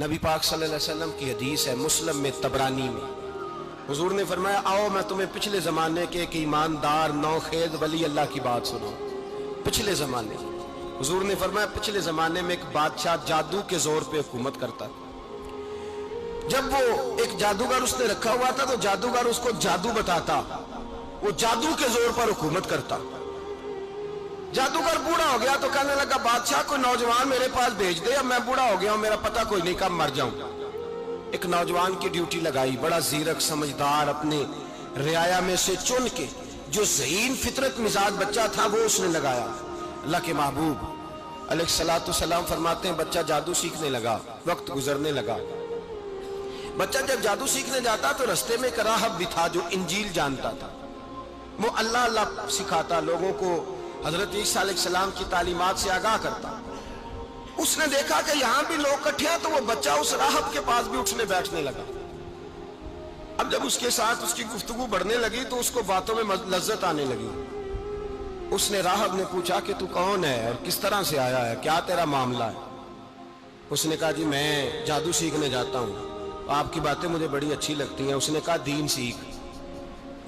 نبی پاک صلی اللہ علیہ وسلم کی حدیث ہے مسلم میں تبرانی میں، حضور نے فرمایا آؤ میں تمہیں پچھلے زمانے کے ایک ایماندار نوخیز ولی اللہ کی بات سناؤں۔ پچھلے زمانے حضور نے فرمایا پچھلے زمانے میں ایک بادشاہ جادو کے زور پہ حکومت کرتا، جب وہ ایک جادوگر اس نے رکھا ہوا تھا تو جادوگر اس کو جادو بتاتا، وہ جادو کے زور پر حکومت کرتا۔ جادوگر بوڑھا ہو گیا تو کہنے لگا بادشاہ کوئی نوجوان میرے پاس بھیج دے، اب میں بوڑھا ہو گیا ہوں، میرا پتہ کوئی نہیں کب مر جاؤں۔ ایک نوجوان کی ڈیوٹی لگائی، بڑا زیرک سمجھدار، اپنے رعایا میں سے چن کے جو ذہین فطرت مزاج بچہ تھا وہ اس نے لگایا۔ اللہ کے محبوب علیہ الصلوۃ والسلام فرماتے ہیں بچہ جادو سیکھنے لگا، وقت گزرنے لگا۔ بچہ جب جادو سیکھنے جاتا تو رستے میں ایک راہب بھی تھا جو انجیل جانتا تھا، وہ اللہ اللہ سکھاتا، لوگوں کو حضرت عیسیٰ علیہ السلام کی تعلیمات سے آگاہ کرتا۔ اس نے دیکھا کہ یہاں بھی لوگ اکٹھے ہیں تو وہ بچہ اس راہب کے پاس بھی اٹھنے بیٹھنے لگا۔ اب جب اس کے ساتھ اس کی گفتگو بڑھنے لگی تو اس کو باتوں میں لذت آنے لگی۔ اس نے راہب نے پوچھا کہ تو کون ہے اور کس طرح سے آیا ہے، کیا تیرا معاملہ ہے؟ اس نے کہا جی میں جادو سیکھنے جاتا ہوں، آپ کی باتیں مجھے بڑی اچھی لگتی ہیں۔ اس نے کہا دین سیکھ،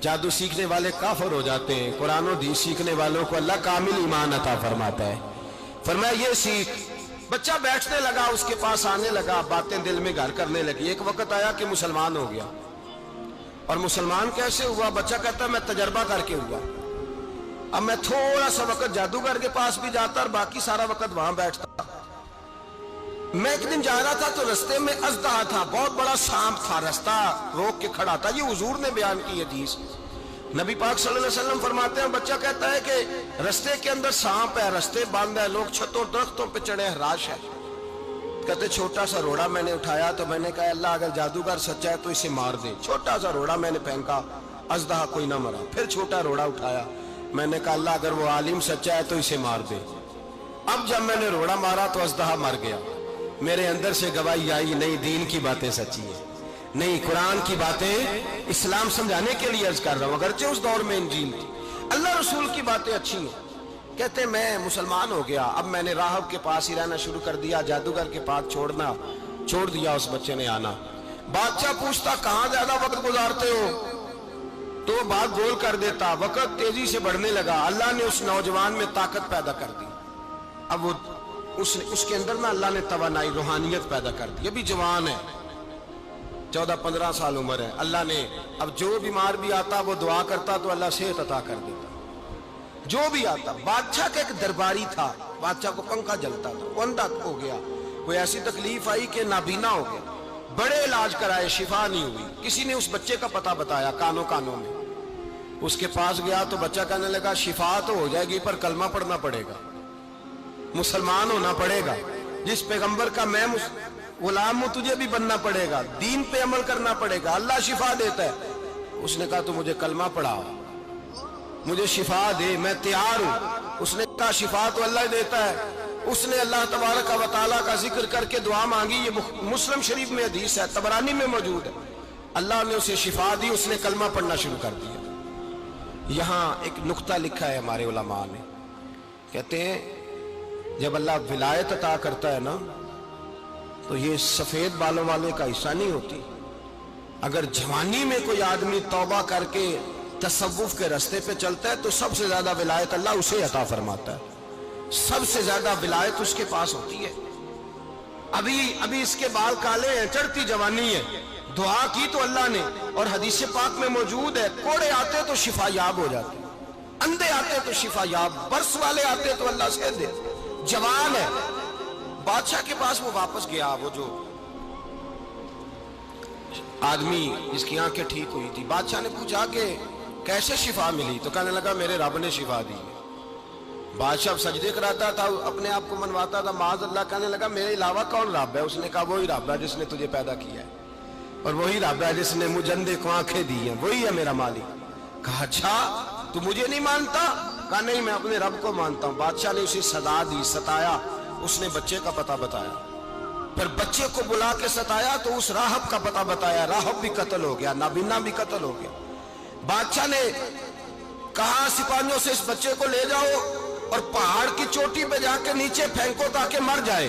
جادو سیکھنے والے کافر ہو جاتے ہیں، قرآن و حدیث سیکھنے والوں کو اللہ کامل ایمان عطا فرماتا ہے۔ فرمایا یہ سیکھ۔ بچہ بیٹھنے لگا، اس کے پاس آنے لگا، باتیں دل میں گھر کرنے لگی۔ ایک وقت آیا کہ مسلمان ہو گیا، اور مسلمان کیسے ہوا؟ بچہ کہتا ہے میں تجربہ کر کے ہوا، اب میں تھوڑا سا وقت جادوگر کے پاس بھی جاتا اور باقی سارا وقت وہاں بیٹھتا۔ میں ایک دن جا رہا تھا تو رستے میں اژدہا تھا، بہت بڑا سانپ تھا، رستہ روک کے کھڑا تھا۔ یہ حضور نے بیان کی حدیث، نبی پاک صلی اللہ علیہ وسلم فرماتے ہیں بچہ کہتا ہے کہ رستے کے اندر سانپ ہے، رستے بند ہے، لوگ چھتوں درختوں پہ چڑھے، ہراش ہے۔ کہتے چھوٹا سا روڑا میں نے اٹھایا تو میں نے کہا اللہ اگر جادوگر سچا ہے تو اسے مار دے۔ چھوٹا سا روڑا میں نے پھینکا، اژدہا کوئی نہ مرا۔ پھر چھوٹا روڑا اٹھایا، میں نے کہا اللہ اگر وہ عالم سچا ہے تو اسے مار دے۔ اب جب میں نے روڑا مارا تو اژدہا مر گیا۔ میرے اندر سے گواہی آئی نہیں دین کی باتیں سچی ہیں، نہیں قرآن کی باتیں اسلام سمجھانے کے لیے عرض کر رہا ہوں، اگرچہ اس دور میں انجیل تھی، اللہ رسول کی باتیں اچھی ہیں۔ کہتے میں مسلمان ہو گیا، اب میں نے راہب کے پاس ہی رہنا شروع کر دیا، جادوگر کے پاس چھوڑ دیا اس بچے نے آنا۔ بادشاہ پوچھتا کہاں زیادہ وقت گزارتے ہو تو وہ بات گول کر دیتا، وقت تیزی سے بڑھنے لگا۔ اللہ نے اس نوجوان میں طاقت پیدا کر دی، اب وہ اس کے اندر نا اللہ نے توانائی روحانیت پیدا کر دی، ابھی جوان ہے، 14-15 سال عمر ہے۔ اللہ نے اب جو بیمار بھی آتا وہ دعا کرتا تو اللہ صحت عطا کر دیتا، جو بھی آتا۔ بادشاہ کا ایک درباری تھا، بادشاہ کو پنکھا جلتا تھا، وہ اندھا ہو گیا، کوئی ایسی تکلیف آئی کہ نابینا ہو گیا، بڑے علاج کرائے شفا نہیں ہوئی۔ کسی نے اس بچے کا پتہ بتایا کانوں میں، اس کے پاس گیا تو بچہ کہنے لگا شفا تو ہو جائے گی پر کلمہ پڑھنا پڑے گا، مسلمان ہونا پڑے گا، جس پیغمبر کا میں غلام ہوں تجھے بھی بننا پڑے گا، دین پہ عمل کرنا پڑے گا، اللہ شفا دیتا ہے۔ اس نے کہا تو مجھے کلمہ پڑھا، مجھے شفا دے، میں تیار ہوں۔ اس نے کہا شفا تو اللہ دیتا ہے۔ اس نے اللہ تبارک و تعالیٰ کا ذکر کر کے دعا مانگی، یہ مسلم شریف میں حدیث ہے، طبرانی میں موجود ہے۔ اللہ نے اسے شفا دی، اس نے کلمہ پڑھنا شروع کر دیا۔ یہاں ایک نقطہ لکھا ہے ہمارے علماء نے، کہتے ہیں جب اللہ ولایت عطا کرتا ہے نا تو یہ سفید بالوں والے کا حصہ نہیں ہوتی۔ اگر جوانی میں کوئی آدمی توبہ کر کے تصوف کے رستے پہ چلتا ہے تو سب سے زیادہ ولایت اللہ اسے عطا فرماتا ہے، سب سے زیادہ ولایت اس کے پاس ہوتی ہے۔ ابھی اس کے بال کالے ہیں، چڑھتی جوانی ہے، دعا کی تو اللہ نے، اور حدیث پاک میں موجود ہے کوڑے آتے تو شفا یاب ہو جاتے، اندھے آتے تو شفا یاب، برس والے آتے تو اللہ سے دے۔ جوان ہے، بادشاہ کے پاس وہ واپس گیا، وہ جو آدمی جس کی آنکھیں ٹھیک ہوئی تھی۔ بادشاہ نے پوچھا کہ کیسے شفا ملی؟ تو کہنے لگا میرے رب نے شفا دی۔ بادشاہ سجدے کراتا تھا، اپنے آپ کو منواتا تھا معاذ اللہ، کہنے لگا میرے علاوہ کون رب ہے؟ اس نے کہا وہی رب ہے جس نے تجھے پیدا کیا ہے، اور وہی رب ہے جس نے مجھے اندھے کو آنکھیں دی ہیں، وہی ہے میرا مالک۔ کہا اچھا تو مجھے نہیں مانتا؟ کہا نہیں میں اپنے رب کو مانتا ہوں۔ بادشاہ نے اسے سزا دی، ستایا، اس نے بچے کا پتہ بتایا، پھر بچے کو بلا کے ستایا تو اس راہب کا پتہ بتایا، راہب بھی قتل ہو گیا، نابینا بھی قتل ہو گیا۔ بادشاہ نے کہا سپاہیوں سے اس بچے کو لے جاؤ اور پہاڑ کی چوٹی پہ جا کے نیچے پھینکو تاکہ مر جائے۔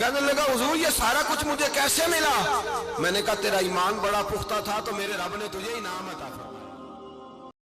کہنے لگا حضور یہ سارا کچھ مجھے کیسے ملا؟ میں نے کہا تیرا ایمان بڑا پختہ تھا تو میرے رب نے تجھے انعام عطا فرمایا۔